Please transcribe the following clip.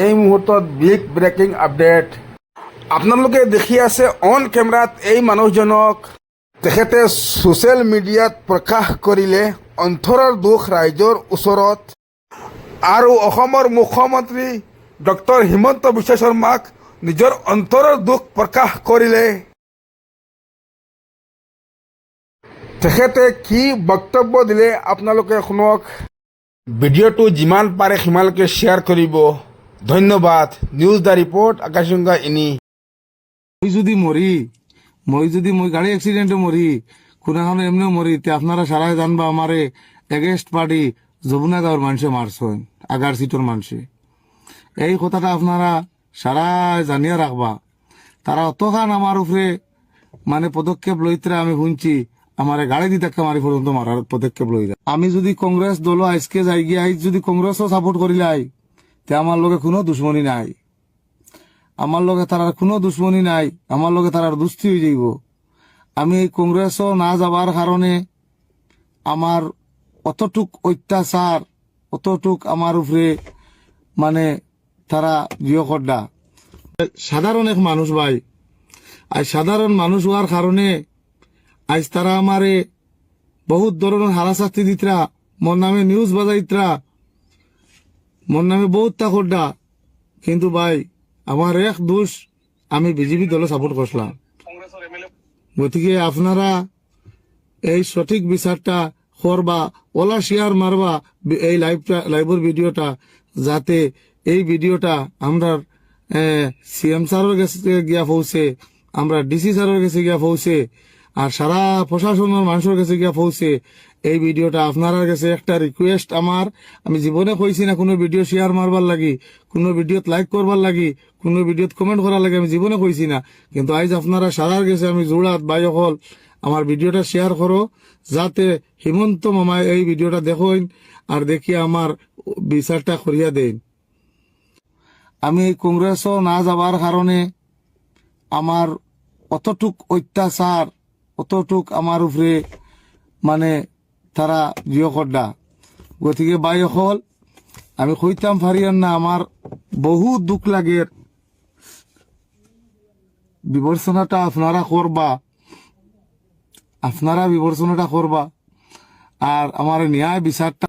এই মুহূৰ্তত big breaking update. আপোনালোকে দেখি আছে অন কেমেৰাত এই মানুহজনক তেখেতে ছ'চিয়েল মিডিয়াত প্ৰকাশ কৰিলে অন্তৰৰ দুখ ৰাইজৰ ওচৰত। আৰু অসমৰ মুখ্যমন্ত্ৰী ডক্টৰ হিমন্ত বিশ্ব শৰ্মাক নিজৰ অন্তৰৰ দুখ প্ৰকাশ কৰিলে। তেখেতে কি বক্তব্য দিলে আপোনালোকে শুনক। ভিডিঅ'টো যিমান পাৰে সিমানলৈকে শ্বেয়াৰ কৰিব। ধন্যবাদ। নিউজ দ্য ৰিপৰ্ট আকাশগংগা ইনি। মই যদি গাড়ি এক্সিডেন্টে মরি কোনখানে এমনিও মরি তে আপনারা সারাই জানবা আমারে এগেস্ট পার্টি যমুনা গাঁওর মানুষে মারছেন আগার সিটোর মানুষে। এই কথাটা আপনারা সারাই জানিয়ে রাখবা। তারা অতখান আমার উপরে পদক্ষেপ লইতরা আমি শুনছি আমার গাড়ি দি ধাক্কা মারি পর্যন্ত মারার পদক্ষেপ লইরা। আমি যদি কংগ্রেস দল আজকে যাই গিয়ে আজ যদি কংগ্রেসও সাপোর্ট করিলাই তে আমার লগে কোনো দুশ্মনী নাই, আমার লগে তারার কোনো দুশ্মনী নাই, আমার লগে তারার দুস্থি হয়ে যাইব। আমি এই কংগ্রেসও না যাবার কারণে আমার অতটুক অত্যাচার অতটুক আমার উপরে তারা জিও করডা। সাধারণ এক মানুষ ভাই, আজ সাধারণ মানুষ হওয়ার কারণে আজ তারা আমারে বহুত ধরনের হারাশাস্তি দিতরা, মোর নামে নিউজ বাজাইতরা, মোর নামে বহুত তা করডা। কিন্তু ভাই আমার এক দোষ, আমি বিজেপি দলে সাপোর্ট করছিলাম। গতিকে আপনারা এই সঠিক বিচারটা করবা, ওলা শেয়ার মারবা এই লাইভের ভিডিওটা, যাতে এই ভিডিওটা আমরা সিএম স্যারের কাছে গিয়া পৌঁছে, আমরা ডিসি স্যারের কাছে গিয়া পৌঁছে, আর সারা প্রশাসনের মানুষের কাছে গিয়া পৌঁছে। এই ভিডিওটা আপনার কাছে একটা রিকোয়েস্ট আমার, আমি জীবনে কইছি না কোনো ভিডিও শেয়ার মারবার লাগি, কোনো ভিডিওত লাইক করবার লাগি, কোনো ভিডিওত কমেন্ট করার লাগে, আমি জীবনে কইছি না। কিন্তু আজ আপনারা সারার কাছে আমি জোড়াত বাই হল আমার ভিডিওটা শেয়ার করো, যাতে হিমন্ত মামা এই ভিডিওটা দেখেন আর দেখিয়ে আমার বিচারটা করিয়া দেন। আমি এই কংগ্রেসও না যাবার কারণে আমার অতটুক অত্যাচার অতটুক আমার উপরে তারা জিও করডা। গতিকে বাই হল আমি কইতাম পারিয়ান না, আমার বহু দুঃখ লাগে। বিবেচনাটা আপনারা করবা, আপনারা বিবেচনাটা করবা আর আমার ন্যায় বিচারটা